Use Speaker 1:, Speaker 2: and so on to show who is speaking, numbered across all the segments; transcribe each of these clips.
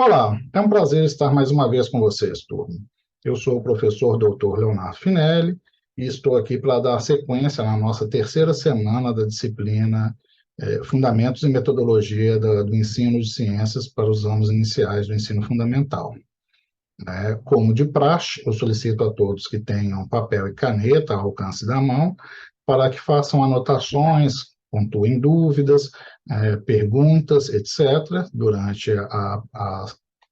Speaker 1: Olá, é um prazer estar mais uma vez com vocês, turma. Eu sou o professor Dr. Leonardo Finelli e estou aqui para dar sequência na nossa terceira semana da disciplina Fundamentos e Metodologia do Ensino de Ciências para os anos iniciais do ensino fundamental. Como de praxe, eu solicito a todos que tenham papel e caneta ao alcance da mão para que façam anotações, pontuem dúvidas, perguntas, etc., durante a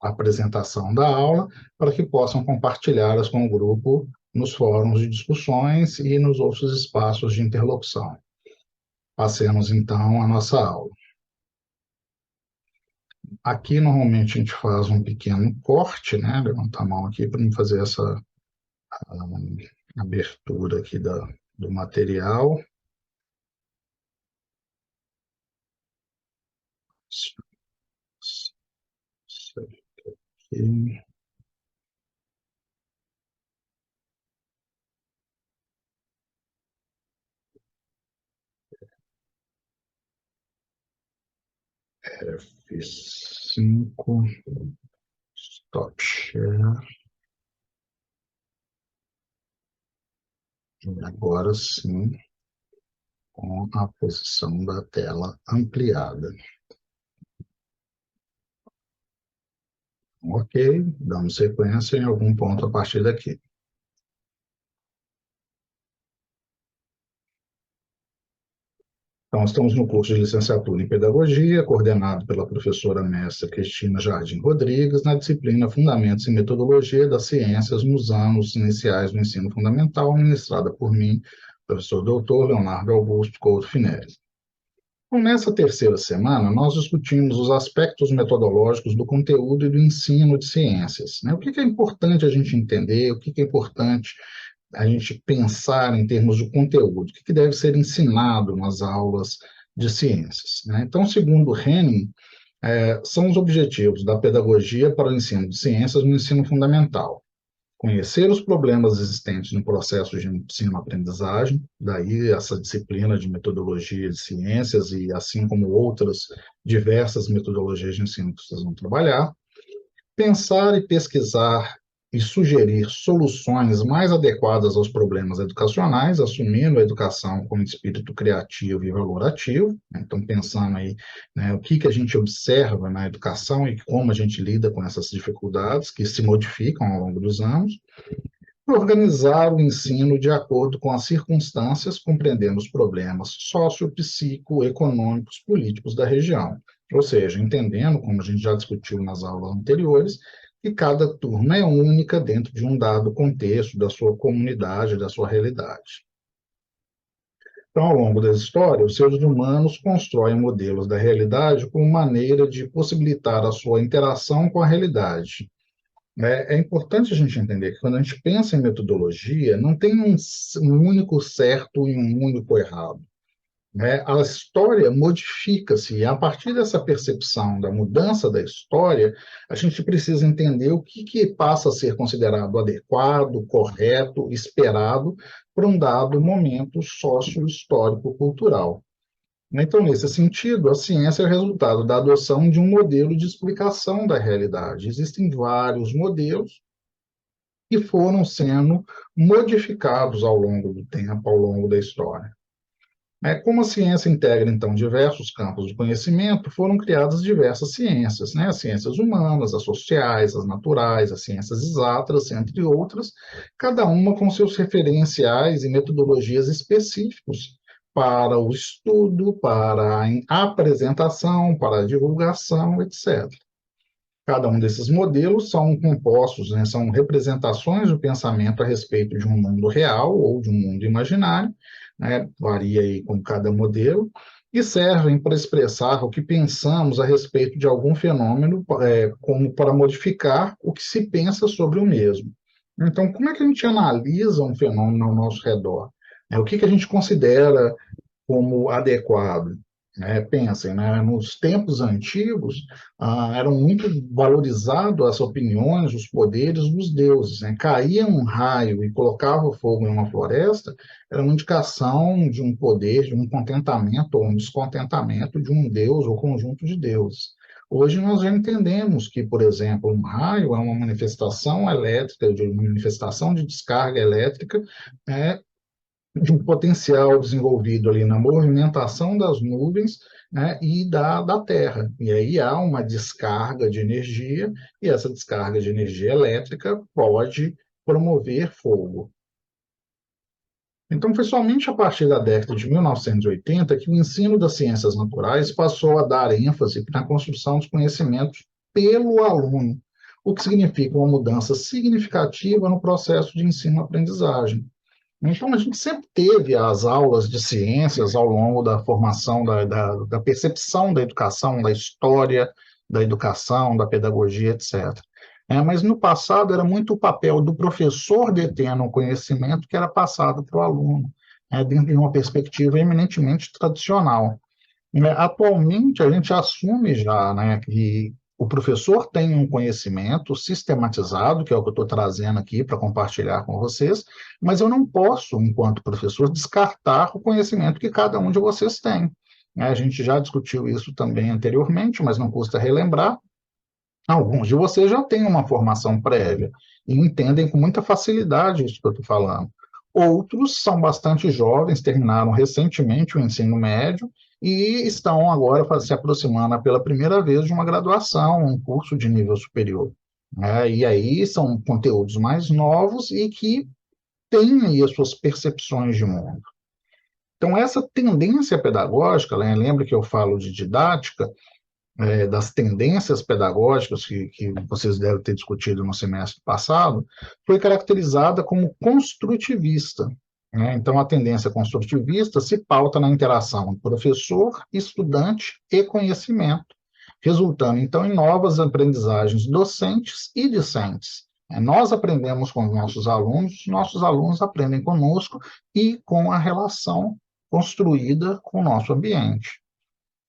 Speaker 1: apresentação da aula, para que possam compartilhá-las com o grupo nos fóruns de discussões e nos outros espaços de interlocução. Passemos, então, a nossa aula. Aqui, normalmente, a gente faz um pequeno corte, né? Levanta a mão aqui para me fazer essa abertura aqui do material. Aqui. F5, stop share. E agora sim, com a posição da tela ampliada. Ok, damos sequência em algum ponto a partir daqui. Então, estamos no curso de licenciatura em Pedagogia, coordenado pela professora mestra Cristina Jardim Rodrigues, na disciplina Fundamentos e Metodologia das Ciências nos anos iniciais do ensino fundamental, ministrada por mim, professor doutor Leonardo Augusto Couto Finelli. Bom, nessa terceira semana, nós discutimos os aspectos metodológicos do conteúdo e do ensino de ciências. O que é importante a gente entender, o que é importante a gente pensar em termos de conteúdo, o que deve ser ensinado nas aulas de ciências. Então, segundo Henning, são os objetivos da pedagogia para o ensino de ciências no ensino fundamental. Conhecer os problemas existentes no processo de ensino-aprendizagem, daí essa disciplina de metodologia de ciências e assim como outras diversas metodologias de ensino que vocês vão trabalhar, pensar e pesquisar e sugerir soluções mais adequadas aos problemas educacionais, assumindo a educação como espírito criativo e valorativo, então pensando aí, o que a gente observa na educação e como a gente lida com essas dificuldades que se modificam ao longo dos anos, organizar o ensino de acordo com as circunstâncias, compreendendo os problemas socio-psicoeconômicos, políticos da região, ou seja, entendendo, como a gente já discutiu nas aulas anteriores, que cada turma é única dentro de um dado contexto da sua comunidade, da sua realidade. Então, ao longo da história, os seres humanos constroem modelos da realidade como maneira de possibilitar a sua interação com a realidade. É importante a gente entender que quando a gente pensa em metodologia, não tem um único certo e um único errado. A história modifica-se, e a partir dessa percepção da mudança da história, a gente precisa entender o que passa a ser considerado adequado, correto, esperado para um dado momento sócio-histórico-cultural. Então, nesse sentido, a ciência é o resultado da adoção de um modelo de explicação da realidade. Existem vários modelos que foram sendo modificados ao longo do tempo, ao longo da história. Como a ciência integra, então, diversos campos de conhecimento, foram criadas diversas ciências, as ciências humanas, as sociais, as naturais, as ciências exatas, entre outras, cada uma com seus referenciais e metodologias específicos para o estudo, para a apresentação, para a divulgação, etc. Cada um desses modelos são compostos, são representações do pensamento a respeito de um mundo real ou de um mundo imaginário, varia aí com cada modelo, e servem para expressar o que pensamos a respeito de algum fenômeno, como para modificar o que se pensa sobre o mesmo. Então, como é que a gente analisa um fenômeno ao nosso redor? O que a gente considera como adequado? Pensem, nos tempos antigos, eram muito valorizados as opiniões, os poderes dos deuses. Caía um raio e colocava fogo em uma floresta, era uma indicação de um poder, de um contentamento ou um descontentamento de um deus ou conjunto de deuses. Hoje nós já entendemos que, por exemplo, um raio é uma manifestação elétrica, de uma manifestação de descarga elétrica, é, de um potencial desenvolvido ali na movimentação das nuvens, né, e da Terra. E aí há uma descarga de energia, e essa descarga de energia elétrica pode promover fogo. Então, foi somente a partir da década de 1980 que o ensino das ciências naturais passou a dar ênfase na construção dos conhecimentos pelo aluno, o que significa uma mudança significativa no processo de ensino-aprendizagem. Então, a gente sempre teve as aulas de ciências ao longo da formação, da percepção da educação, da história da educação, da pedagogia, etc. Mas no passado era muito o papel do professor detendo o conhecimento que era passado para o aluno, dentro de uma perspectiva eminentemente tradicional. Atualmente, a gente assume já, né, que o professor tem um conhecimento sistematizado, que é o que eu estou trazendo aqui para compartilhar com vocês, mas eu não posso, enquanto professor, descartar o conhecimento que cada um de vocês tem. A gente já discutiu isso também anteriormente, mas não custa relembrar. Alguns de vocês já têm uma formação prévia e entendem com muita facilidade isso que eu estou falando. Outros são bastante jovens, terminaram recentemente o ensino médio e estão agora se aproximando pela primeira vez de uma graduação, um curso de nível superior. E aí são conteúdos mais novos e que têm aí as suas percepções de mundo. Então, essa tendência pedagógica, né, lembra que eu falo de didática, das tendências pedagógicas que vocês devem ter discutido no semestre passado, foi caracterizada como construtivista. Então, a tendência construtivista se pauta na interação professor, estudante e conhecimento, resultando, então, em novas aprendizagens docentes e discentes. Nós aprendemos com os nossos alunos aprendem conosco e com a relação construída com o nosso ambiente.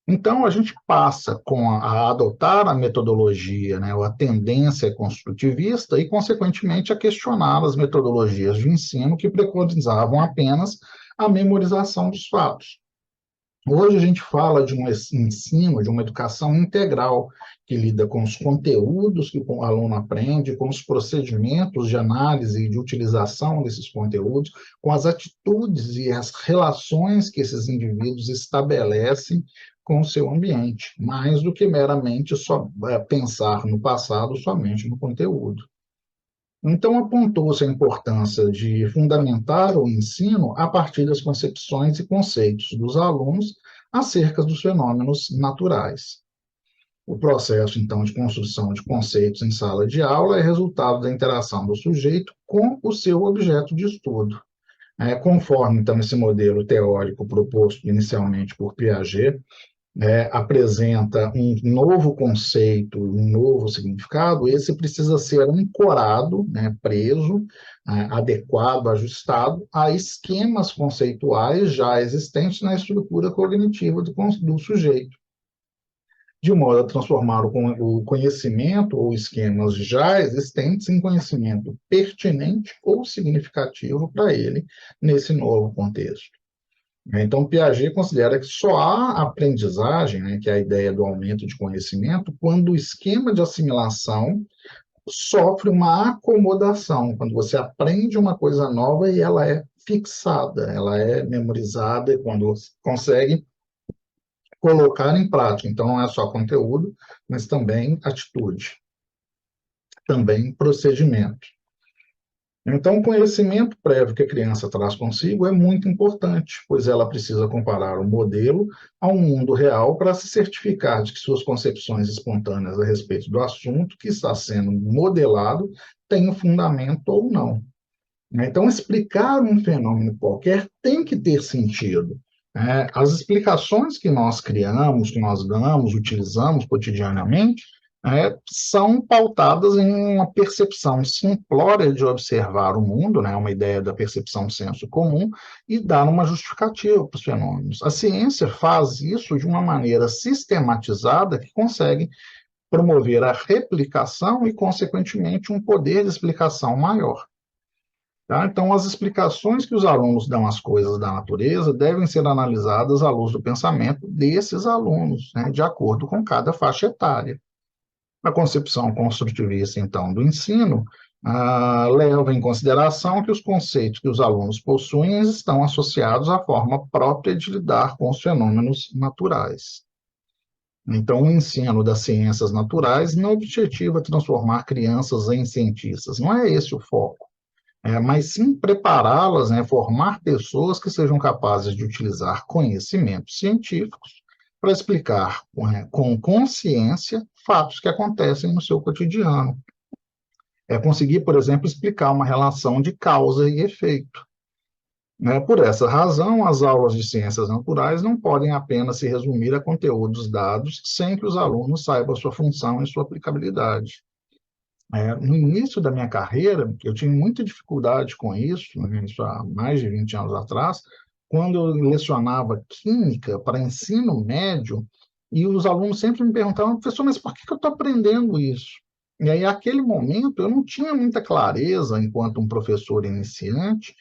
Speaker 1: Então, a gente passa a adotar a metodologia, né, ou a tendência construtivista e, consequentemente, a questionar as metodologias de ensino que preconizavam apenas a memorização dos fatos. Hoje a gente fala de um ensino, de uma educação integral, que lida com os conteúdos que o aluno aprende, com os procedimentos de análise e de utilização desses conteúdos, com as atitudes e as relações que esses indivíduos estabelecem com o seu ambiente, mais do que meramente só pensar no passado somente no conteúdo. Então, apontou-se a importância de fundamentar o ensino a partir das concepções e conceitos dos alunos acerca dos fenômenos naturais. O processo, então, de construção de conceitos em sala de aula é resultado da interação do sujeito com o seu objeto de estudo. Conforme, então, esse modelo teórico proposto inicialmente por Piaget, apresenta um novo conceito, um novo significado, esse precisa ser ancorado, preso, adequado, ajustado a esquemas conceituais já existentes na estrutura cognitiva do sujeito, de modo a transformar o conhecimento ou esquemas já existentes em conhecimento pertinente ou significativo para ele nesse novo contexto. Então, Piaget considera que só há aprendizagem, que é a ideia do aumento de conhecimento, quando o esquema de assimilação sofre uma acomodação, quando você aprende uma coisa nova e ela é fixada, ela é memorizada, e quando você consegue colocar em prática. Então, não é só conteúdo, mas também atitude, também procedimento. Então, o conhecimento prévio que a criança traz consigo é muito importante, pois ela precisa comparar o modelo ao mundo real para se certificar de que suas concepções espontâneas a respeito do assunto que está sendo modelado têm um fundamento ou não. Então, explicar um fenômeno qualquer tem que ter sentido. As explicações que nós criamos, que nós damos, utilizamos cotidianamente, são pautadas em uma percepção simplória de observar o mundo, uma ideia da percepção senso comum, e dar uma justificativa para os fenômenos. A ciência faz isso de uma maneira sistematizada que consegue promover a replicação e, consequentemente, um poder de explicação maior. Tá? Então, as explicações que os alunos dão às coisas da natureza devem ser analisadas à luz do pensamento desses alunos, né, de acordo com cada faixa etária. A concepção construtivista, então, do ensino leva em consideração que os conceitos que os alunos possuem estão associados à forma própria de lidar com os fenômenos naturais. Então, o ensino das ciências naturais não objetiva transformar crianças em cientistas, não é esse o foco, mas sim prepará-las, né, formar pessoas que sejam capazes de utilizar conhecimentos científicos para explicar com consciência fatos que acontecem no seu cotidiano. É conseguir, por exemplo, explicar uma relação de causa e efeito. Por essa razão, as aulas de ciências naturais não podem apenas se resumir a conteúdos dados sem que os alunos saibam a sua função e sua aplicabilidade. No início da minha carreira, eu tinha muita dificuldade com isso, né, isso há mais de 20 anos atrás, quando eu lecionava química para ensino médio, e os alunos sempre me perguntavam, professor, mas por que eu estou aprendendo isso? E aí, naquele momento, eu não tinha muita clareza, enquanto um professor iniciante,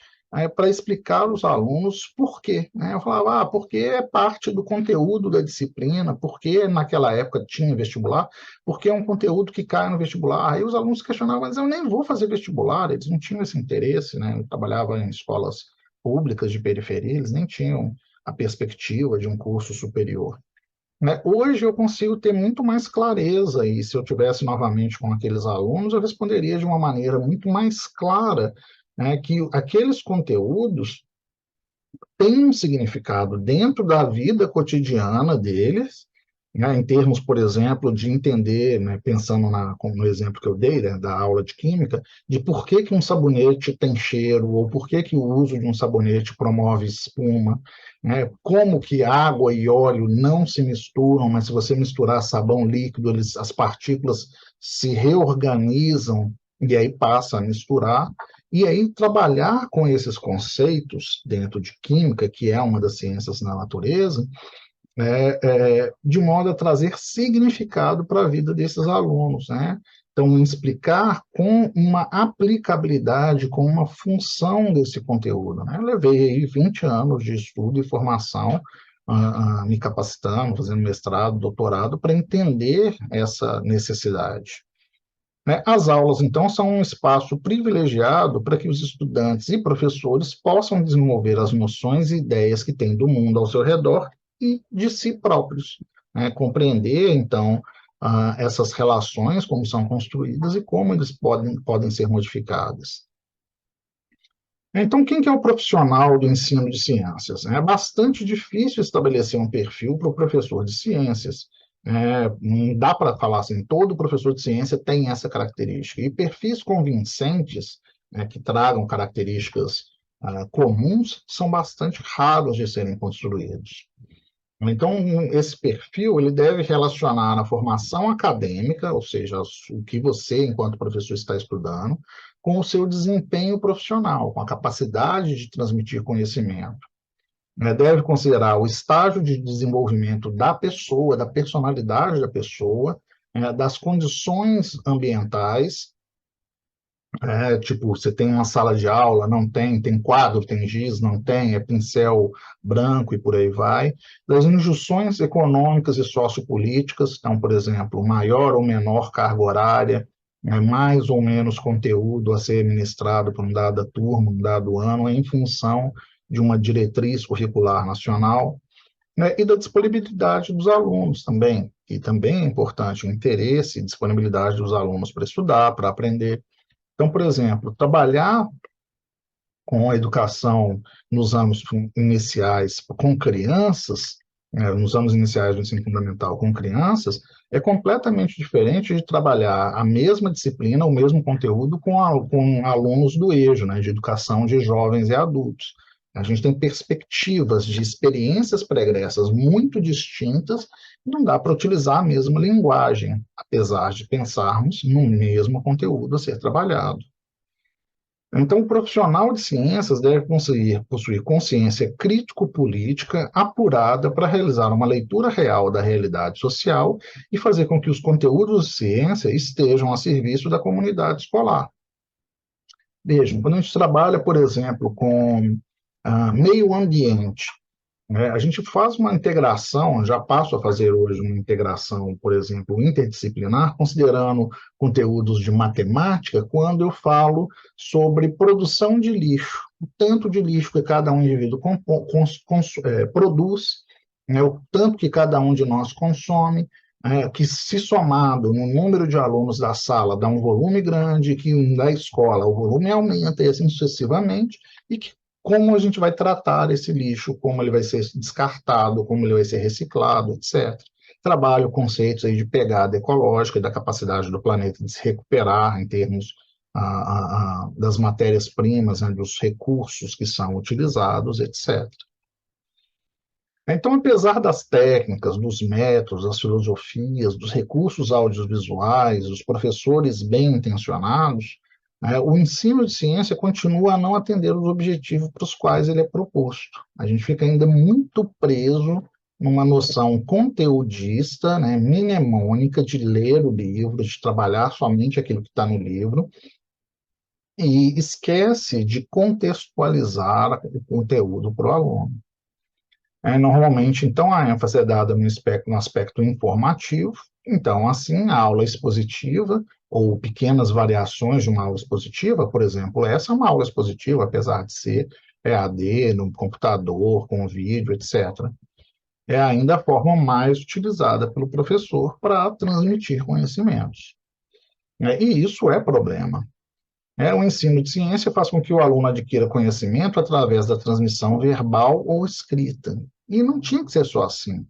Speaker 1: para explicar aos alunos por quê, né? Eu falava, porque é parte do conteúdo da disciplina, porque naquela época tinha vestibular, porque é um conteúdo que cai no vestibular. Aí os alunos questionavam, mas eu nem vou fazer vestibular, eles não tinham esse interesse, né? Eu trabalhava em escolas públicas de periferia, eles nem tinham a perspectiva de um curso superior. Hoje eu consigo ter muito mais clareza, e se eu tivesse novamente com aqueles alunos, eu responderia de uma maneira muito mais clara, né, que aqueles conteúdos têm um significado dentro da vida cotidiana deles, né, em termos, por exemplo, de entender, né, pensando no exemplo que eu dei, né, da aula de química, de por que que um sabonete tem cheiro, ou por que que o uso de um sabonete promove espuma, né, como que água e óleo não se misturam, mas se você misturar sabão líquido, as partículas se reorganizam e aí passa a misturar. E aí, trabalhar com esses conceitos dentro de química, que é uma das ciências da natureza, de modo a trazer significado para a vida desses alunos, né? Então, explicar com uma aplicabilidade, com uma função desse conteúdo, né? Eu levei aí 20 anos de estudo e formação, me capacitando, fazendo mestrado, doutorado, para entender essa necessidade. As aulas, então, são um espaço privilegiado para que os estudantes e professores possam desenvolver as noções e ideias que têm do mundo ao seu redor e de si próprios, né? Compreender, então, essas relações, como são construídas e como eles podem ser modificadas. Então, quem que é o profissional do ensino de ciências? É bastante difícil estabelecer um perfil para o professor de ciências. Não dá para falar assim, todo professor de ciência tem essa característica. E perfis convincentes, que tragam características comuns, são bastante raros de serem construídos. Então, esse perfil ele deve relacionar a formação acadêmica, ou seja, o que você, enquanto professor, está estudando, com o seu desempenho profissional, com a capacidade de transmitir conhecimento. Deve considerar o estágio de desenvolvimento da pessoa, da personalidade da pessoa, das condições ambientais. Tipo, você tem uma sala de aula, não tem, tem quadro, tem giz, não tem, é pincel branco e por aí vai. Das injunções econômicas e sociopolíticas, então, por exemplo, maior ou menor carga horária, mais ou menos conteúdo a ser ministrado por uma dada turma, um dado ano, em função de uma diretriz curricular nacional, e da disponibilidade dos alunos também, que também é importante, o interesse e disponibilidade dos alunos para estudar, para aprender. Então, por exemplo, trabalhar com a educação nos anos iniciais com crianças, nos anos iniciais do ensino fundamental com crianças, é completamente diferente de trabalhar a mesma disciplina, o mesmo conteúdo com alunos do EJO, né, de educação de jovens e adultos. A gente tem perspectivas de experiências pregressas muito distintas, e não dá para utilizar a mesma linguagem, apesar de pensarmos no mesmo conteúdo a ser trabalhado. Então, o profissional de ciências deve possuir consciência crítico-política apurada para realizar uma leitura real da realidade social e fazer com que os conteúdos de ciência estejam a serviço da comunidade escolar. Vejam, quando a gente trabalha, por exemplo, com meio ambiente, né, a gente faz uma integração, já passo a fazer hoje uma integração, por exemplo, interdisciplinar, considerando conteúdos de matemática, quando eu falo sobre produção de lixo, o tanto de lixo que cada um indivíduo produz, né, o tanto que cada um de nós consome, que se somado no número de alunos da sala dá um volume grande, que na escola o volume aumenta e assim sucessivamente, e que como a gente vai tratar esse lixo, como ele vai ser descartado, como ele vai ser reciclado, etc. Trabalho conceitos aí de pegada ecológica e da capacidade do planeta de se recuperar em termos das matérias-primas, né, dos recursos que são utilizados, etc. Então, apesar das técnicas, dos métodos, das filosofias, dos recursos audiovisuais, os professores bem intencionados, o ensino de ciência continua a não atender os objetivos para os quais ele é proposto. A gente fica ainda muito preso numa noção conteudista, né, mnemônica, de ler o livro, de trabalhar somente aquilo que está no livro, e esquece de contextualizar o conteúdo para o aluno. Normalmente, então, a ênfase é dada no aspecto informativo, então, assim, a aula expositiva, ou pequenas variações de uma aula expositiva, por exemplo, essa é uma aula expositiva, apesar de ser EAD, no computador, com vídeo, etc. É ainda a forma mais utilizada pelo professor para transmitir conhecimentos. E isso é problema. O ensino de ciência faz com que o aluno adquira conhecimento através da transmissão verbal ou escrita. E não tinha que ser só assim.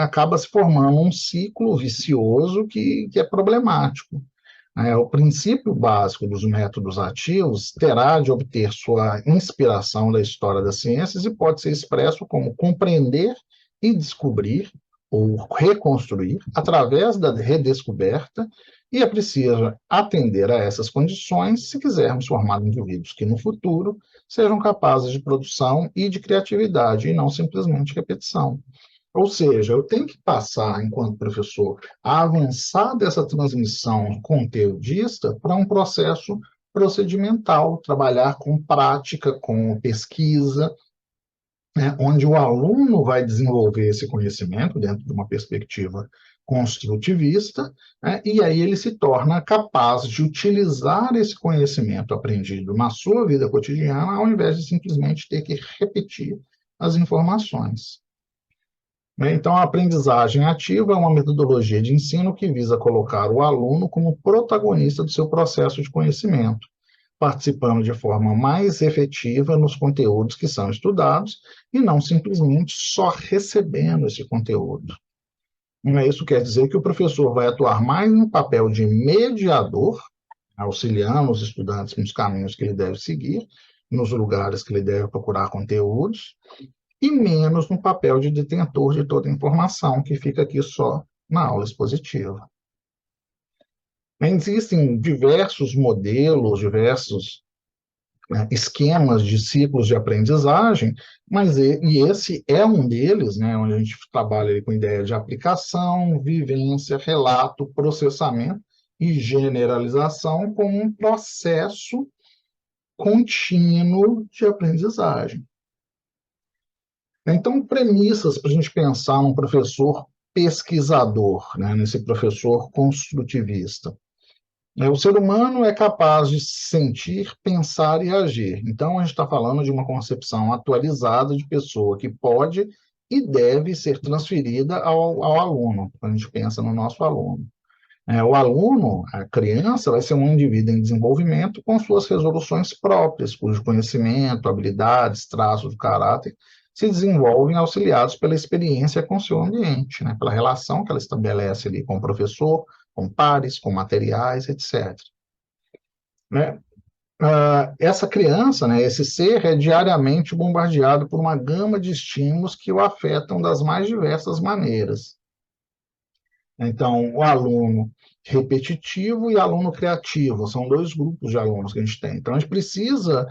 Speaker 1: Acaba se formando um ciclo vicioso que é problemático. O princípio básico dos métodos ativos terá de obter sua inspiração da história das ciências e pode ser expresso como compreender e descobrir ou reconstruir através da redescoberta, e é preciso atender a essas condições se quisermos formar indivíduos que no futuro sejam capazes de produção e de criatividade e não simplesmente repetição. Ou seja, eu tenho que passar, enquanto professor, a avançar dessa transmissão conteudista para um processo procedimental, trabalhar com prática, com pesquisa, onde o aluno vai desenvolver esse conhecimento dentro de uma perspectiva construtivista, e aí ele se torna capaz de utilizar esse conhecimento aprendido na sua vida cotidiana, ao invés de simplesmente ter que repetir as informações. Então, a aprendizagem ativa é uma metodologia de ensino que visa colocar o aluno como protagonista do seu processo de conhecimento, participando de forma mais efetiva nos conteúdos que são estudados e não simplesmente só recebendo esse conteúdo. Isso quer dizer que o professor vai atuar mais no papel de mediador, auxiliando os estudantes nos caminhos que ele deve seguir, nos lugares que ele deve procurar conteúdos, e menos no papel de detentor de toda a informação, que fica aqui só na aula expositiva. Existem diversos modelos, diversos esquemas de ciclos de aprendizagem, mas esse é um deles, onde a gente trabalha com ideia de aplicação, vivência, relato, processamento e generalização como um processo contínuo de aprendizagem. Então, premissas para a gente pensar num professor pesquisador, nesse professor construtivista. O ser humano é capaz de sentir, pensar e agir. Então, a gente está falando de uma concepção atualizada de pessoa que pode e deve ser transferida ao aluno, quando a gente pensa no nosso aluno. O aluno, a criança, vai ser um indivíduo em desenvolvimento com suas resoluções próprias, cujo conhecimento, habilidades, traços de caráter se desenvolvem auxiliados pela experiência com seu ambiente, pela relação que ela estabelece ali com o professor, com pares, com materiais, etc. Essa criança, esse ser, é diariamente bombardeado por uma gama de estímulos que o afetam das mais diversas maneiras. Então, o aluno repetitivo e aluno criativo são dois grupos de alunos que a gente tem. Então, a gente precisa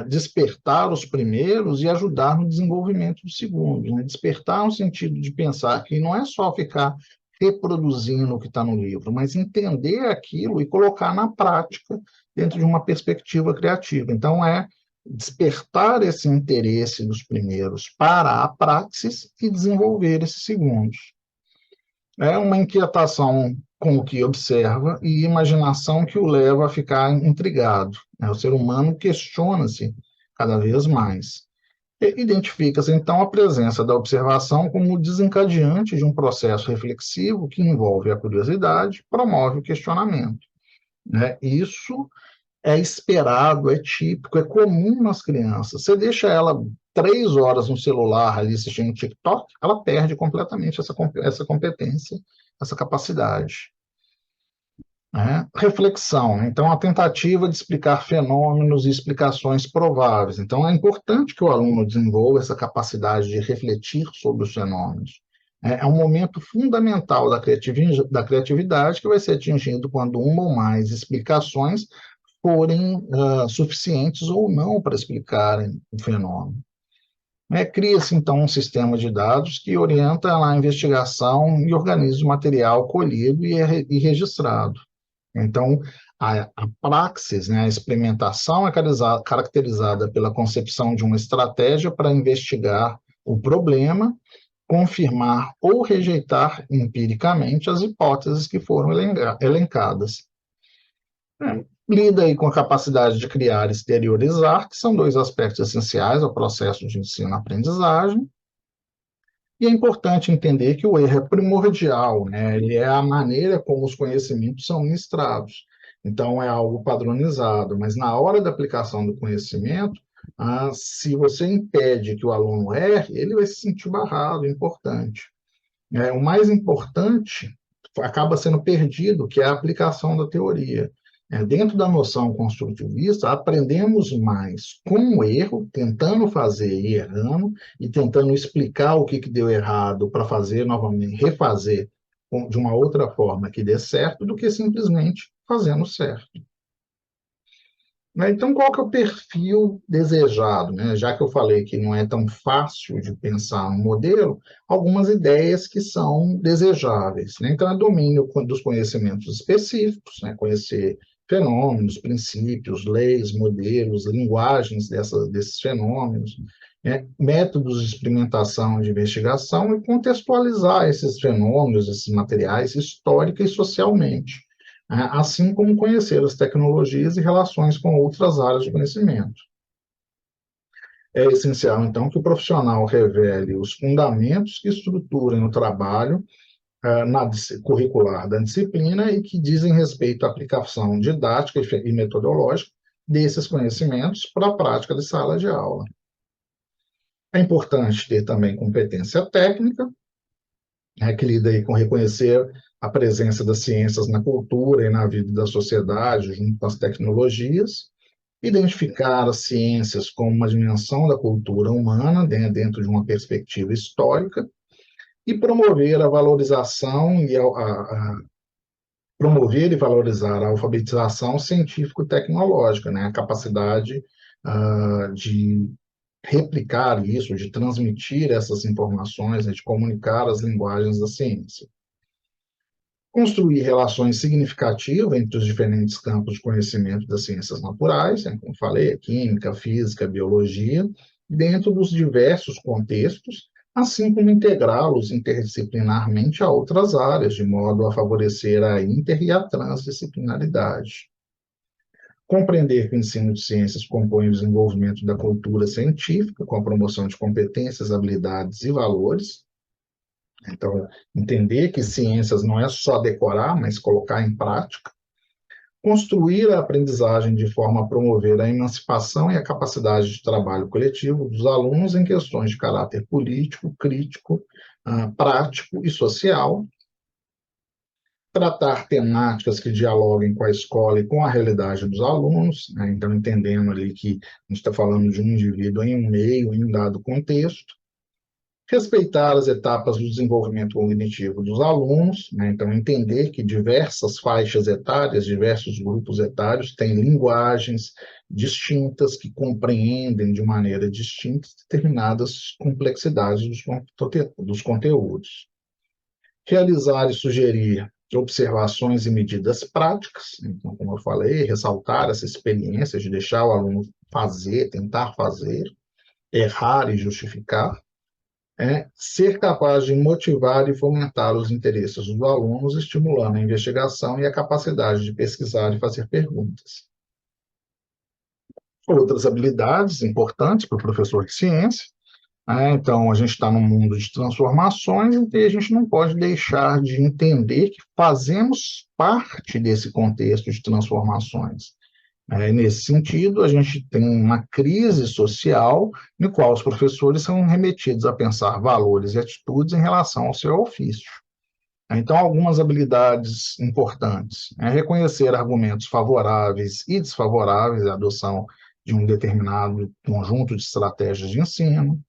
Speaker 1: despertar os primeiros e ajudar no desenvolvimento dos segundos. Despertar no sentido de pensar que não é só ficar reproduzindo o que está no livro, mas entender aquilo e colocar na prática dentro de uma perspectiva criativa. Então, é despertar esse interesse dos primeiros para a praxis e desenvolver esses segundos. É uma inquietação com o que observa e imaginação que o leva a ficar intrigado. O ser humano questiona-se cada vez mais. Identifica-se, então, a presença da observação como desencadeante de um processo reflexivo que envolve a curiosidade, promove o questionamento. Isso é esperado, é típico, é comum nas crianças. Você deixa ela 3 horas no celular ali assistindo TikTok, ela perde completamente essa competência, essa capacidade. Reflexão, né? Então, a tentativa de explicar fenômenos e explicações prováveis. Então, é importante que o aluno desenvolva essa capacidade de refletir sobre os fenômenos. É um momento fundamental da criatividade que vai ser atingido quando uma ou mais explicações forem suficientes ou não para explicarem o fenômeno. Cria-se, então, um sistema de dados que orienta a investigação e organiza o material colhido e registrado. Então, a praxis, né, a experimentação é caracterizada pela concepção de uma estratégia para investigar o problema, confirmar ou rejeitar empiricamente as hipóteses que foram elencadas. Lida aí com a capacidade de criar e exteriorizar, que são dois aspectos essenciais ao processo de ensino-aprendizagem. E é importante entender que o erro é primordial, né? Ele é a maneira como os conhecimentos são ministrados. Então, é algo padronizado, mas na hora da aplicação do conhecimento, se você impede que o aluno erre, ele vai se sentir barrado, importante. O mais importante acaba sendo perdido, que é a aplicação da teoria. Dentro da noção construtivista, aprendemos mais com o erro, tentando fazer e errando, e tentando explicar o que deu errado para fazer novamente, refazer de uma outra forma que dê certo, do que simplesmente fazendo certo. Então, qual que é o perfil desejado? Já que eu falei que não é tão fácil de pensar um modelo, algumas ideias que são desejáveis. Então, é domínio dos conhecimentos específicos, conhecer fenômenos, princípios, leis, modelos, linguagens desses fenômenos, métodos de experimentação e de investigação, e contextualizar esses fenômenos, esses materiais, histórica e socialmente, assim como conhecer as tecnologias e relações com outras áreas de conhecimento. É essencial, então, que o profissional revele os fundamentos que estruturem o trabalho curricular da disciplina e que dizem respeito à aplicação didática e metodológica desses conhecimentos para a prática de sala de aula. É importante ter também competência técnica, que lida aí com reconhecer a presença das ciências na cultura e na vida da sociedade, junto com as tecnologias, identificar as ciências como uma dimensão da cultura humana, dentro de uma perspectiva histórica, e promover a valorização promover e valorizar a alfabetização científico-tecnológica, a capacidade de replicar isso, de transmitir essas informações, de comunicar as linguagens da ciência. Construir relações significativas entre os diferentes campos de conhecimento das ciências naturais, como falei, química, física, biologia, dentro dos diversos contextos, assim como integrá-los interdisciplinarmente a outras áreas, de modo a favorecer a e a transdisciplinaridade. Compreender que o ensino de ciências compõe o desenvolvimento da cultura científica, com a promoção de competências, habilidades e valores. Então, entender que ciências não é só decorar, mas colocar em prática. Construir a aprendizagem de forma a promover a emancipação e a capacidade de trabalho coletivo dos alunos em questões de caráter político, crítico, prático e social. Tratar temáticas que dialoguem com a escola e com a realidade dos alunos, então entendendo ali que a gente está falando de um indivíduo em um meio, em um dado contexto. Respeitar as etapas do desenvolvimento cognitivo dos alunos, então entender que diversas faixas etárias, diversos grupos etários têm linguagens distintas que compreendem de maneira distinta determinadas complexidades dos conteúdos. realizar e sugerir observações e medidas práticas. Então, como eu falei, ressaltar essa experiência de deixar o aluno fazer, tentar fazer, errar e justificar. Ser capaz de motivar e fomentar os interesses dos alunos, estimulando a investigação e a capacidade de pesquisar e fazer perguntas. Outras habilidades importantes para o professor de ciência. Então, a gente está num mundo de transformações e a gente não pode deixar de entender que fazemos parte desse contexto de transformações. Nesse sentido, a gente tem uma crise social no qual os professores são remetidos a pensar valores e atitudes em relação ao seu ofício. Então, algumas habilidades importantes reconhecer argumentos favoráveis e desfavoráveis à adoção de um determinado conjunto de estratégias de ensino,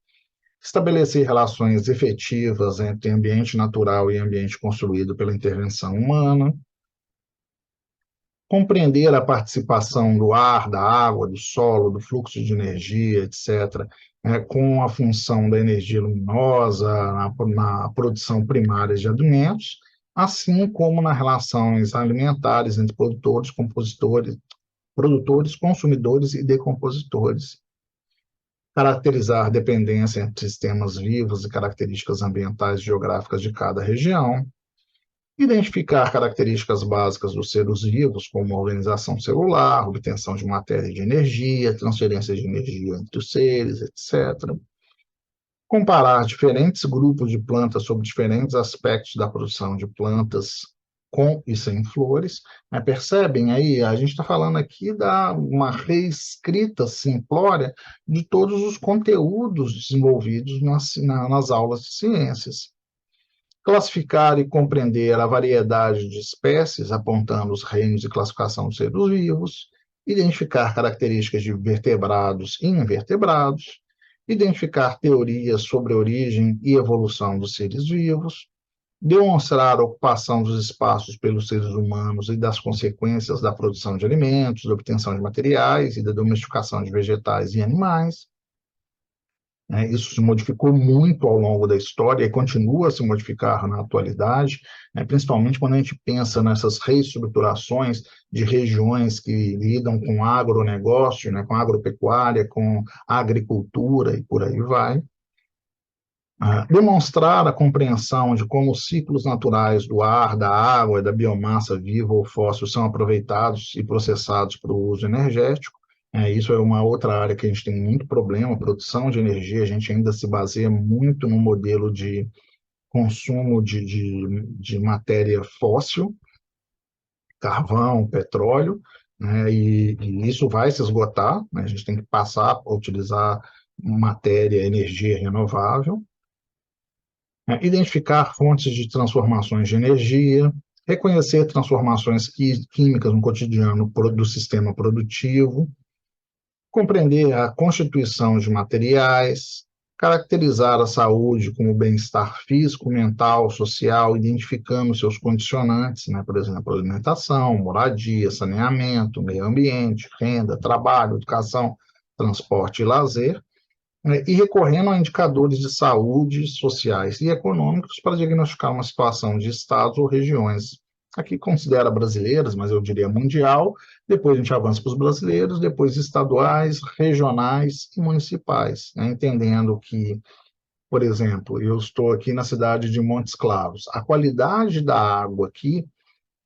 Speaker 1: estabelecer relações efetivas entre ambiente natural e ambiente construído pela intervenção humana, compreender a participação do ar, da água, do solo, do fluxo de energia, etc., com a função da energia luminosa na produção primária de alimentos, assim como nas relações alimentares entre produtores, compositores, produtores, consumidores e decompositores. Caracterizar dependência entre sistemas vivos e características ambientais e geográficas de cada região, identificar características básicas dos seres vivos, como organização celular, obtenção de matéria e de energia, transferência de energia entre os seres, etc. Comparar diferentes grupos de plantas sobre diferentes aspectos da produção de plantas com e sem flores. Percebem aí? A gente está falando aqui da uma reescrita simplória de todos os conteúdos desenvolvidos nas aulas de ciências. Classificar e compreender a variedade de espécies, apontando os reinos de classificação dos seres vivos, identificar características de vertebrados e invertebrados, identificar teorias sobre a origem e evolução dos seres vivos, demonstrar a ocupação dos espaços pelos seres humanos e das consequências da produção de alimentos, da obtenção de materiais e da domesticação de vegetais e animais. Isso se modificou muito ao longo da história e continua a se modificar na atualidade, principalmente quando a gente pensa nessas reestruturações de regiões que lidam com agronegócio, com agropecuária, com agricultura e por aí vai. Demonstrar a compreensão de como os ciclos naturais do ar, da água e da biomassa viva ou fóssil são aproveitados e processados para o uso energético. Isso é uma outra área que a gente tem muito problema, produção de energia, a gente ainda se baseia muito no modelo de consumo de matéria fóssil, carvão, petróleo, e isso vai se esgotar, a gente tem que passar a utilizar matéria, energia renovável. Identificar fontes de transformações de energia, reconhecer transformações químicas no cotidiano do sistema produtivo, compreender a constituição de materiais, caracterizar a saúde como bem-estar físico, mental, social, identificando seus condicionantes, por exemplo, alimentação, moradia, saneamento, meio ambiente, renda, trabalho, educação, transporte e lazer, e recorrendo a indicadores de saúde, sociais e econômicos para diagnosticar uma situação de estados ou regiões. Aqui considera brasileiras, mas eu diria mundial, depois a gente avança para os brasileiros, depois estaduais, regionais e municipais, entendendo que, por exemplo, eu estou aqui na cidade de Montes Claros, a qualidade da água aqui,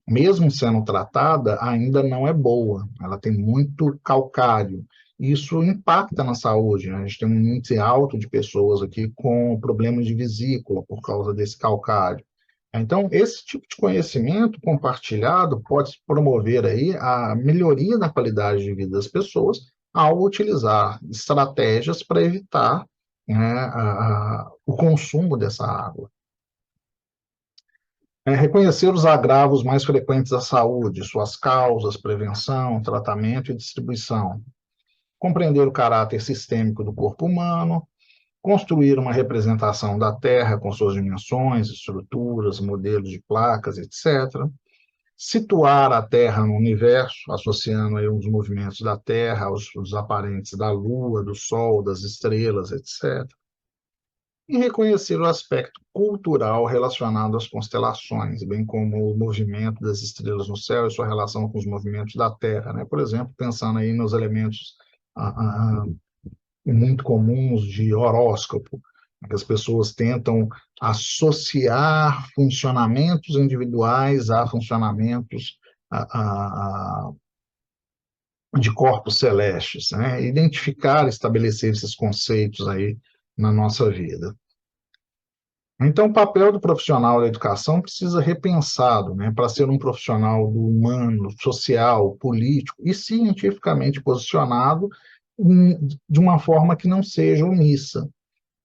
Speaker 1: mesmo sendo tratada, ainda não é boa, ela tem muito calcário. Isso impacta na saúde, A gente tem um índice alto de pessoas aqui com problemas de vesícula por causa desse calcário. Então, esse tipo de conhecimento compartilhado pode promover aí a melhoria da qualidade de vida das pessoas ao utilizar estratégias para evitar o consumo dessa água. Reconhecer os agravos mais frequentes à saúde, suas causas, prevenção, tratamento e distribuição. Compreender o caráter sistêmico do corpo humano, construir uma representação da Terra com suas dimensões, estruturas, modelos de placas, etc. Situar a Terra no universo, associando aí os movimentos da Terra, os aparentes da Lua, do Sol, das estrelas, etc. e reconhecer o aspecto cultural relacionado às constelações, bem como o movimento das estrelas no céu e sua relação com os movimentos da Terra, né? Por exemplo, pensando aí nos elementos ah, ah, muito comuns de horóscopo, que as pessoas tentam associar funcionamentos individuais a funcionamentos de corpos celestes, né? Identificar, estabelecer esses conceitos aí na nossa vida. Então, o papel do profissional da educação precisa repensado, né, para ser um profissional do humano, social, político e cientificamente posicionado de uma forma que não seja omissa,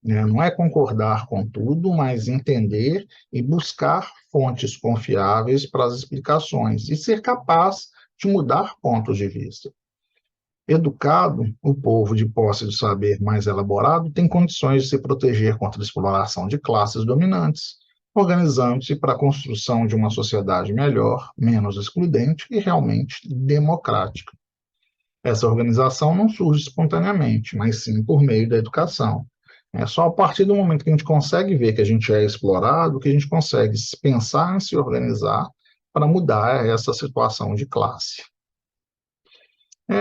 Speaker 1: né? Não é concordar com tudo, mas entender e buscar fontes confiáveis para as explicações e ser capaz de mudar pontos de vista. Educado, o povo de posse do saber mais elaborado tem condições de se proteger contra a exploração de classes dominantes, organizando-se para a construção de uma sociedade melhor, menos excludente e realmente democrática. Essa organização não surge espontaneamente, mas sim por meio da educação. É só a partir do momento que a gente consegue ver que a gente é explorado, que a gente consegue pensar em se organizar para mudar essa situação de classe.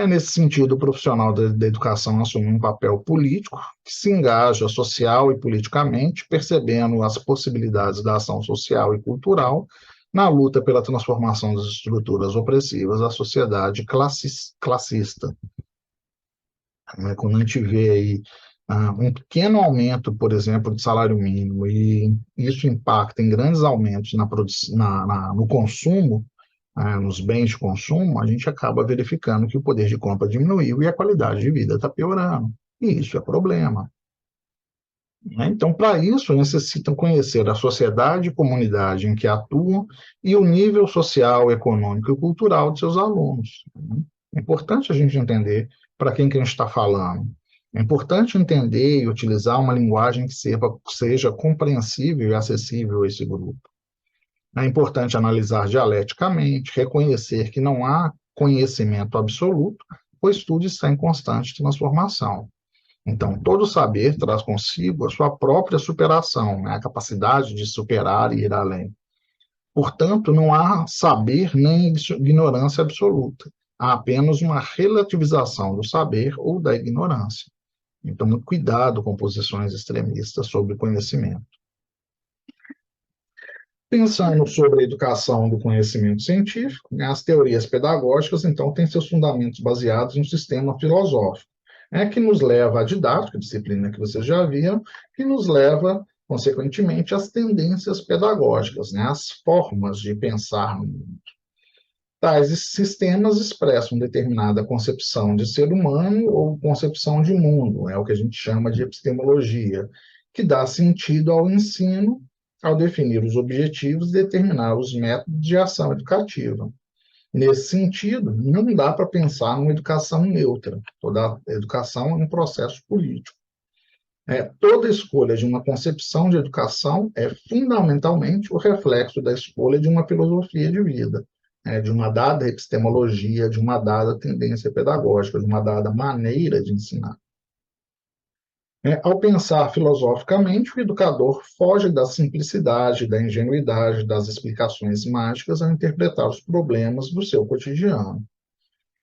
Speaker 1: Nesse sentido, o profissional da educação assume um papel político que se engaja social e politicamente, percebendo as possibilidades da ação social e cultural na luta pela transformação das estruturas opressivas da sociedade classista. Quando a gente vê aí um pequeno aumento, por exemplo, de salário mínimo, e isso impacta em grandes aumentos no consumo, nos bens de consumo, a gente acaba verificando que o poder de compra diminuiu e a qualidade de vida está piorando. E isso é problema. Então, para isso, necessitam conhecer a sociedade e comunidade em que atuam e o nível social, econômico e cultural de seus alunos. É importante a gente entender para quem que a gente está falando. É importante entender e utilizar uma linguagem que seja compreensível e acessível a esse grupo. É importante analisar dialeticamente, reconhecer que não há conhecimento absoluto, pois tudo está em constante transformação. Então, todo saber traz consigo a sua própria superação, né? A capacidade de superar e ir além. Portanto, não há saber nem ignorância absoluta. Há apenas uma relativização do saber ou da ignorância. Então, muito cuidado com posições extremistas sobre o conhecimento. Pensando sobre a educação do conhecimento científico, né, as teorias pedagógicas, então, têm seus fundamentos baseados no sistema filosófico, que nos leva à didática, disciplina que vocês já viram, que nos leva, consequentemente, às tendências pedagógicas, né, às formas de pensar no mundo. Tais sistemas expressam determinada concepção de ser humano ou concepção de mundo, é o que a gente chama de epistemologia, que dá sentido ao ensino ao definir os objetivos e determinar os métodos de ação educativa. Nesse sentido, não dá para pensar numa educação neutra. Toda educação é um processo político. Toda escolha de uma concepção de educação é fundamentalmente o reflexo da escolha de uma filosofia de vida, de uma dada epistemologia, de uma dada tendência pedagógica, de uma dada maneira de ensinar. Ao pensar filosoficamente, o educador foge da simplicidade, da ingenuidade, das explicações mágicas ao interpretar os problemas do seu cotidiano.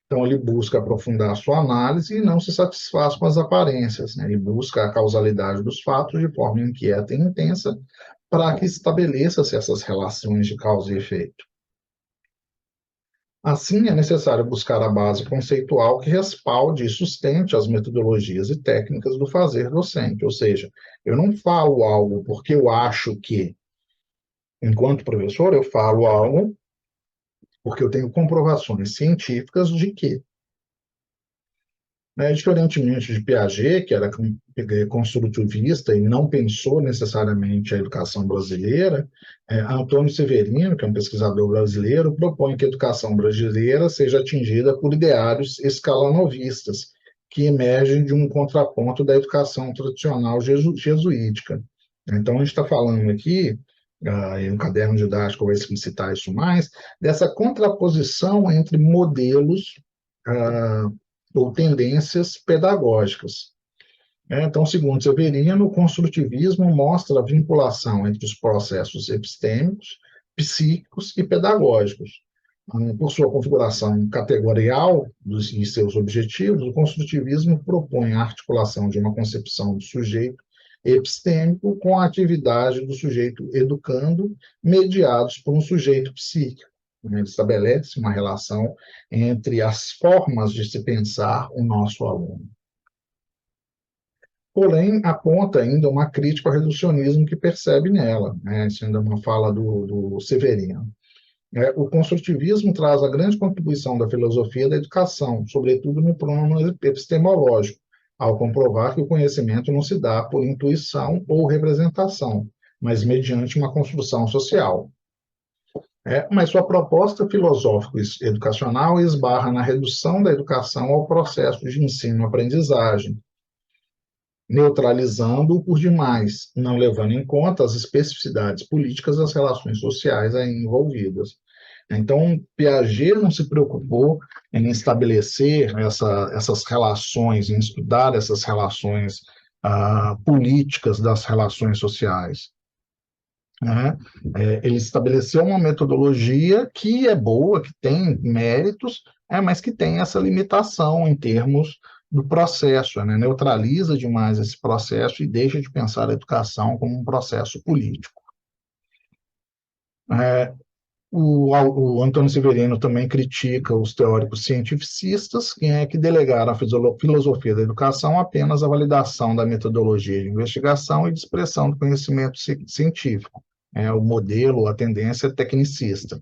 Speaker 1: Então, ele busca aprofundar a sua análise e não se satisfaz com as aparências, né? Ele busca a causalidade dos fatos de forma inquieta e intensa para que estabeleça-se essas relações de causa e efeito. Assim, é necessário buscar a base conceitual que respalde e sustente as metodologias e técnicas do fazer docente, ou seja, eu não falo algo porque eu acho que, enquanto professor, eu falo algo porque eu tenho comprovações científicas de que. Diferentemente de Piaget, que era construtivista e não pensou necessariamente a educação brasileira, Antônio Severino, que é um pesquisador brasileiro, propõe que a educação brasileira seja atingida por ideários escalanovistas, que emergem de um contraponto da educação tradicional jesuítica. Então, a gente está falando aqui, e um caderno didático vai explicitar isso mais, dessa contraposição entre modelos ou tendências pedagógicas. Então, segundo Severino, o construtivismo mostra a vinculação entre os processos epistêmicos, psíquicos e pedagógicos. Por sua configuração categorial de seus objetivos, o construtivismo propõe a articulação de uma concepção do sujeito epistêmico com a atividade do sujeito educando, mediados por um sujeito psíquico. Ele estabelece uma relação entre as formas de se pensar o nosso aluno. Porém, aponta ainda uma crítica ao reducionismo que percebe nela, né? Isso ainda é uma fala do Severino. O construtivismo traz a grande contribuição da filosofia da educação, sobretudo no plano epistemológico, ao comprovar que o conhecimento não se dá por intuição ou representação, mas mediante uma construção social. Mas sua proposta filosófico-educacional esbarra na redução da educação ao processo de ensino-aprendizagem, neutralizando-o por demais, não levando em conta as especificidades políticas das relações sociais aí envolvidas. Então, Piaget não se preocupou em estabelecer essas relações, em estudar essas relações políticas das relações sociais. Né? Ele estabeleceu uma metodologia que é boa, que tem méritos, mas que tem essa limitação em termos do processo, né? Neutraliza demais esse processo e deixa de pensar a educação como um processo político. O Antônio Severino também critica os teóricos cientificistas, que delegaram a filosofia da educação apenas à validação da metodologia de investigação e de expressão do conhecimento científico, o modelo, a tendência tecnicista,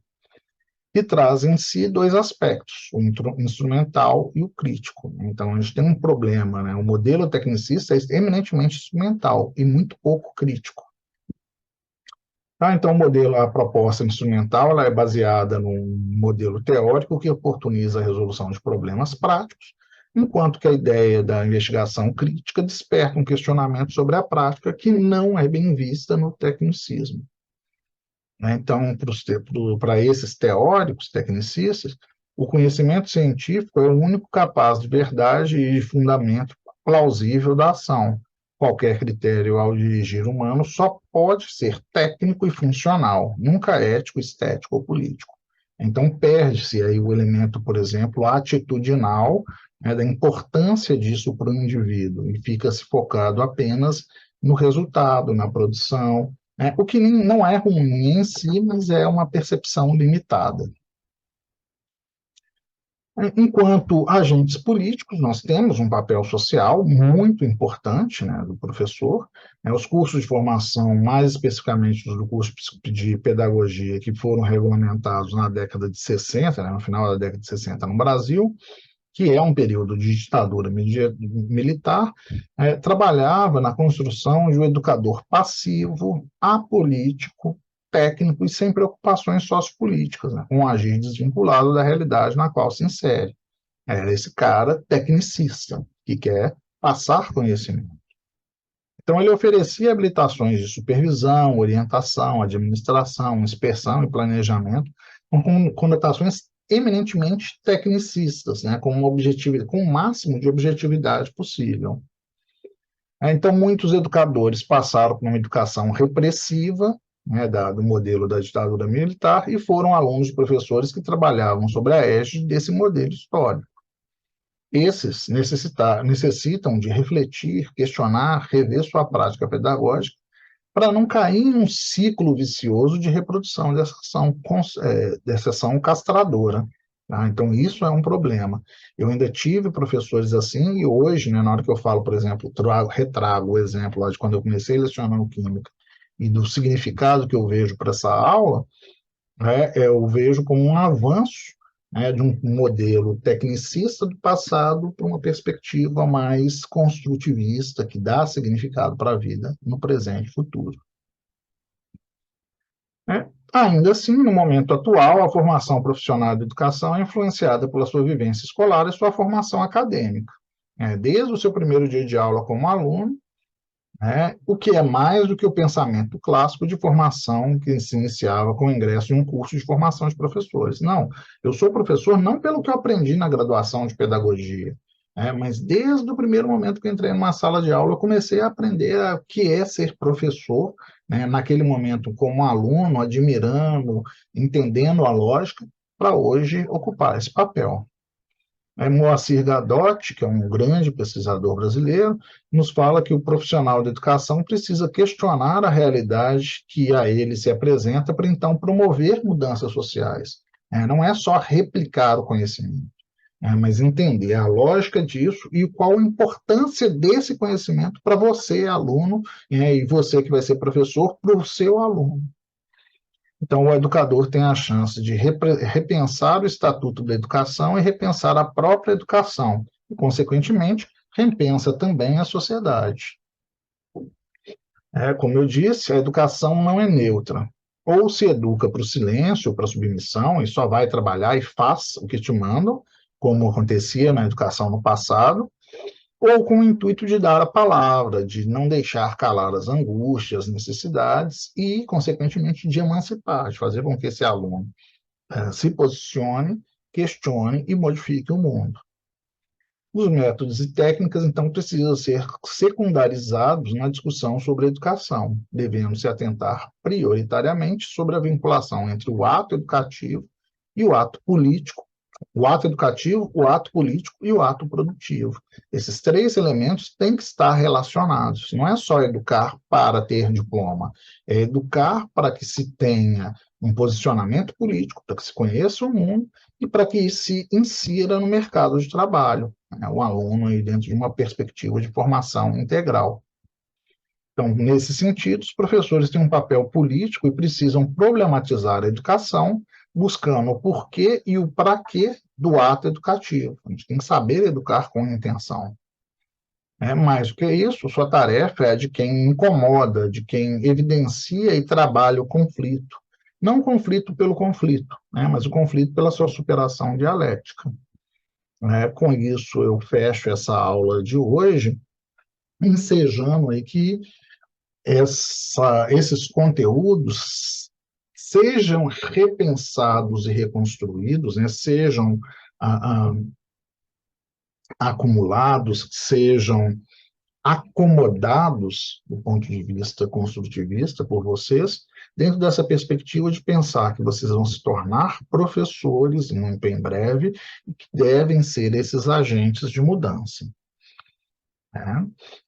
Speaker 1: que traz em si dois aspectos, o instrumental e o crítico. Então, a gente tem um problema, né? O modelo tecnicista é eminentemente instrumental e muito pouco crítico. Então, a proposta instrumental ela é baseada num modelo teórico que oportuniza a resolução de problemas práticos, enquanto que a ideia da investigação crítica desperta um questionamento sobre a prática que não é bem vista no tecnicismo. Então, para esses teóricos tecnicistas, o conhecimento científico é o único capaz de verdade e de fundamento plausível da ação. Qualquer critério ao dirigir humano só pode ser técnico e funcional, nunca ético, estético ou político. Então, perde-se aí o elemento, por exemplo, atitudinal, da importância disso para o indivíduo, e fica-se focado apenas no resultado, na produção, o que não é ruim em si, mas é uma percepção limitada. Enquanto agentes políticos, nós temos um papel social muito importante, né, do professor. Os cursos de formação, mais especificamente do curso de pedagogia, que foram regulamentados na década de 60, no final da década de 60 no Brasil, que é um período de ditadura militar, trabalhava na construção de um educador passivo, apolítico, técnico e sem preocupações sociopolíticas, né, com um agir desvinculado da realidade na qual se insere. Era esse cara tecnicista, que quer passar conhecimento. Então, ele oferecia habilitações de supervisão, orientação, administração, inspeção e planejamento, com conotações eminentemente tecnicistas, né, com o máximo de objetividade possível. Então, muitos educadores passaram por uma educação repressiva, né, do modelo da ditadura militar, e foram alunos de professores que trabalhavam sob a égide desse modelo histórico. Esses necessitam de refletir, questionar, rever sua prática pedagógica, para não cair em um ciclo vicioso de reprodução dessa ação castradora. Tá? Então, isso é um problema. Eu ainda tive professores assim, e hoje, né, na hora que eu falo, por exemplo, retrago o exemplo lá de quando eu comecei lecionando química, e do significado que eu vejo para essa aula, eu vejo como um avanço, de um modelo tecnicista do passado para uma perspectiva mais construtivista, que dá significado para a vida no presente e futuro. Ainda assim, no momento atual, a formação profissional de educação é influenciada pela sua vivência escolar e sua formação acadêmica. Desde o seu primeiro dia de aula como aluno, o que é mais do que o pensamento clássico de formação que se iniciava com o ingresso em um curso de formação de professores. Não, eu sou professor não pelo que eu aprendi na graduação de pedagogia, Mas desde o primeiro momento que eu entrei numa sala de aula, eu comecei a aprender o que é ser professor, né? Naquele momento como aluno, admirando, entendendo a lógica, para hoje ocupar esse papel. Moacir Gadotti, que é um grande pesquisador brasileiro, nos fala que o profissional de educação precisa questionar a realidade que a ele se apresenta para então promover mudanças sociais. Não é só replicar o conhecimento, mas entender a lógica disso e qual a importância desse conhecimento para você, aluno, e você que vai ser professor, para o seu aluno. Então, o educador tem a chance de repensar o estatuto da educação e repensar a própria educação, e, consequentemente, repensa também a sociedade. Como eu disse, a educação não é neutra. Ou se educa para o silêncio, para a submissão, e só vai trabalhar e faz o que te mandam, como acontecia na educação no passado, ou com o intuito de dar a palavra, de não deixar calar as angústias, necessidades e, consequentemente, de emancipar, de fazer com que esse aluno se posicione, questione e modifique o mundo. Os métodos e técnicas, então, precisam ser secundarizados na discussão sobre a educação, devendo se atentar prioritariamente sobre a vinculação entre o ato educativo e o ato político, o ato educativo, o ato político e o ato produtivo. Esses três elementos têm que estar relacionados. Não é só educar para ter diploma, é educar para que se tenha um posicionamento político, para que se conheça o mundo e para que se insira no mercado de trabalho, o aluno aí dentro de uma perspectiva de formação integral. Então, nesse sentido, os professores têm um papel político e precisam problematizar a educação, buscando o porquê e o para quê do ato educativo. A gente tem que saber educar com intenção. Mais do que isso, sua tarefa é de quem incomoda, de quem evidencia e trabalha o conflito. Não o conflito pelo conflito, mas o conflito pela sua superação dialética. Com isso, eu fecho essa aula de hoje, ensejando aí que esses conteúdos sejam repensados e reconstruídos, sejam acumulados, sejam acomodados do ponto de vista construtivista por vocês, dentro dessa perspectiva de pensar que vocês vão se tornar professores muito em breve e que devem ser esses agentes de mudança.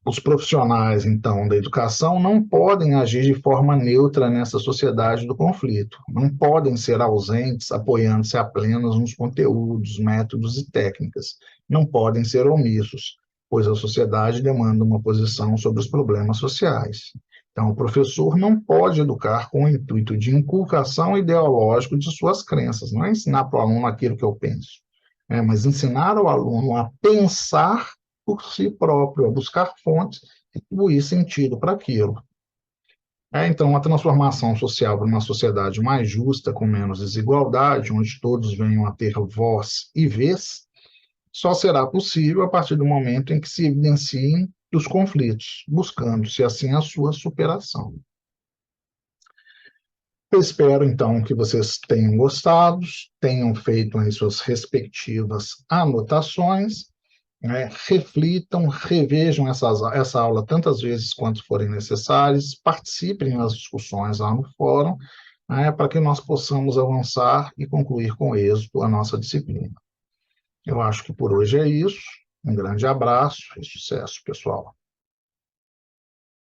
Speaker 1: Os profissionais, então, da educação não podem agir de forma neutra nessa sociedade do conflito, não podem ser ausentes, apoiando-se apenas nos conteúdos, métodos e técnicas, não podem ser omissos, pois a sociedade demanda uma posição sobre os problemas sociais. Então, o professor não pode educar com o intuito de inculcação ideológica de suas crenças, não é ensinar para o aluno aquilo que eu penso, mas ensinar ao aluno a pensar por si próprio, a buscar fontes e atribuir sentido para aquilo. Então, a transformação social para uma sociedade mais justa, com menos desigualdade, onde todos venham a ter voz e vez, só será possível a partir do momento em que se evidenciem os conflitos, buscando-se assim a sua superação. Eu espero, então, que vocês tenham gostado, tenham feito as suas respectivas anotações, reflitam, revejam essa aula tantas vezes quanto forem necessárias, participem das discussões lá no fórum, para que nós possamos avançar e concluir com êxito a nossa disciplina. Eu acho que por hoje é isso. Um grande abraço e sucesso, pessoal.